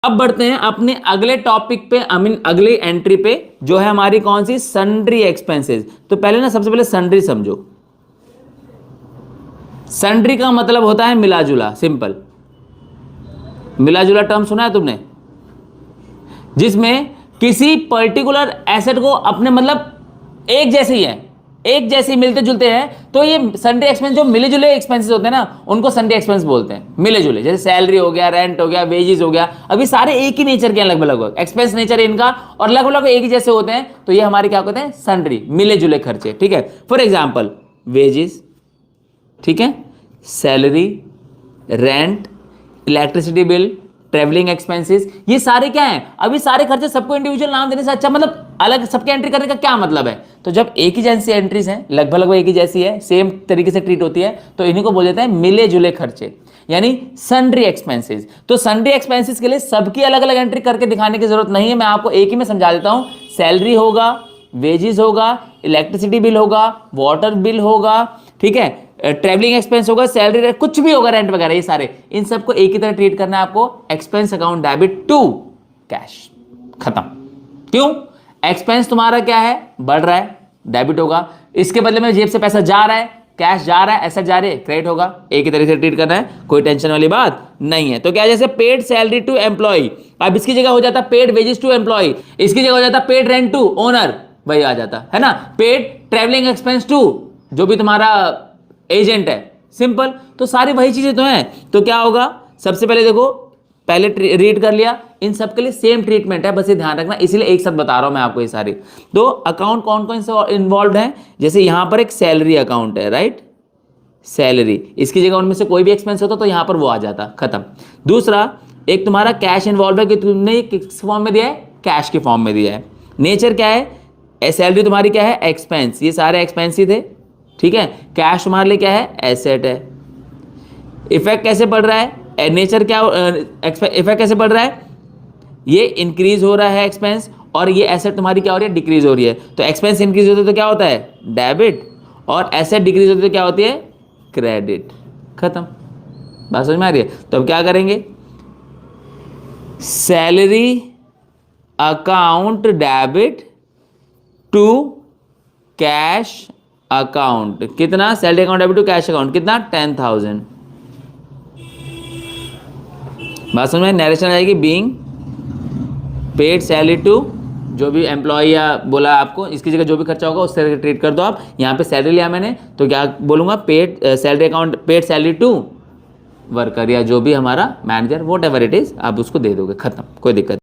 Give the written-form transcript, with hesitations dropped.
अब बढ़ते हैं अपने अगले टॉपिक पे, आई मीन अगली एंट्री पे, जो है हमारी कौन सी, सन्ड्री एक्सपेंसेस। तो पहले ना सबसे पहले सन्ड्री समझो। सन्ड्री का मतलब होता है मिला जुला, सिंपल। मिला जुला टर्म सुना है तुमने, जिसमें किसी पर्टिकुलर एसेट को अपने मतलब एक जैसे ही है, एक जैसे मिलते जुलते हैं, तो ये सन्ड्री एक्सपेंस जो मिले जुले एक्सपेंसेस होते हैं ना, उनको सन्ड्री एक्सपेंस बोलते हैं, मिले जुले। जैसे सैलरी हो गया, रेंट हो गया, वेजेस हो गया, अभी सारे एक ही नेचर के हैं लगभग लगभग, एक्सपेंस नेचर है इनका और लगभग एक ही जैसे होते हैं, तो ये हमारे क्या कहते हैं, सन्ड्री, मिले जुले खर्चे। ठीक है, फॉर एग्जाम्पल वेजेस, ठीक है, salary, rent, electricity bill, travelling expenses, ये सारे क्या हैं, अभी सारे खर्चे सबको इंडिविजुअल नाम देने से अच्छा, मतलब अलग सबके एंट्री करने का क्या मतलब है। तो जब एक ही जैसी एंट्रीज हैं, लगभग लगभग एक ही जैसी है, सेम तरीके से ट्रीट होती है, तो इन्हीं को बोल देते हैं मिले जुले खर्चे, यानी सन्ड्री एक्सपेंसेस। तो सन्ड्री एक्सपेंसेस के लिए सबकी अलग अलग एंट्री करके दिखाने की जरूरत नहीं है, मैं आपको एक ही में समझा देता हूं। सैलरी होगा, वेजेस होगा, इलेक्ट्रिसिटी बिल होगा, वाटर बिल होगा, ठीक है, ट्रेवलिंग एक्सपेंस होगा, सैलरी, कुछ भी होगा, रेंट वगैरह, ये सारे, इन सबको एक ही तरह ट्रीट करना है आपको, expense account debit to cash, खत्म। क्यों, एक्सपेंस तुम्हारा क्या है, बढ़ रहा है, डेबिट होगा, इसके बदले में जेब से पैसा जा रहा है, कैश जा रहा है, एसेट जा रही है, क्रेडिट होगा, एक ही तरीके से ट्रीट करना है, कोई टेंशन वाली बात नहीं है। तो क्या, जैसे पेड सैलरी टू एम्प्लॉय, अब इसकी जगह हो जाता पेड वेजेस टू एम्प्लॉय, इसकी जगह हो जाता पेड रेंट टू ओनर, वही आ जाता है ना, पेड ट्रेवलिंग एक्सपेंस टू जो भी तुम्हारा एजेंट है, सिंपल। तो सारी वही चीजें तो हैं। तो क्या होगा, सबसे पहले देखो, पहले रीड कर लिया, इन सब के लिए सेम ट्रीटमेंट है, बस ये ध्यान रखना, इसीलिए एक साथ बता रहा हूं मैं आपको ये सारी। तो अकाउंट कौन कौन से इन्वॉल्व है, जैसे यहां पर एक सैलरी अकाउंट है, राइट, सैलरी, इसकी जगह उनमें से कोई भी एक्सपेंस होता तो यहां पर वो आ जाता, खत्म। दूसरा, एक तुम्हारा कैश इन्वॉल्व है, कि तुमने किस फॉर्म में दिया है, कैश के फॉर्म में दिया है। नेचर क्या है, सैलरी तुम्हारी क्या है, एक्सपेंस, ये सारे एक्सपेंस ही थे, ठीक है। कैश तुम्हारे लिए क्या है, एसेट है। इफेक्ट कैसे पड़ रहा है, नेचर क्या, इफेक्ट कैसे पड़ रहा है, ये इंक्रीज हो रहा है एक्सपेंस, और ये एसेट तुम्हारी क्या हो रही है, डिक्रीज हो रही है। तो एक्सपेंस इंक्रीज होते तो क्या होता है, डेबिट, और एसेट डिक्रीज होती तो क्या होती है, क्रेडिट, खत्म। बात समझ में आ रही है। तो अब क्या करेंगे, salary account debit to cash account, कितना, salary account debit to cash account, कितना, 10,000। बात समझ में, नरेशन आ जाएगी, बीइंग पेड सैलरी टू, जो भी एम्प्लॉय या बोला आपको, इसकी जगह जो भी खर्चा होगा उस तरह ट्रीट कर दो आप। यहाँ पे सैलरी लिया मैंने, तो क्या बोलूंगा, paid salary account, paid salary to worker, या जो भी हमारा manager, whatever it is, आप उसको दे दोगे, खत्म, कोई दिक्कत।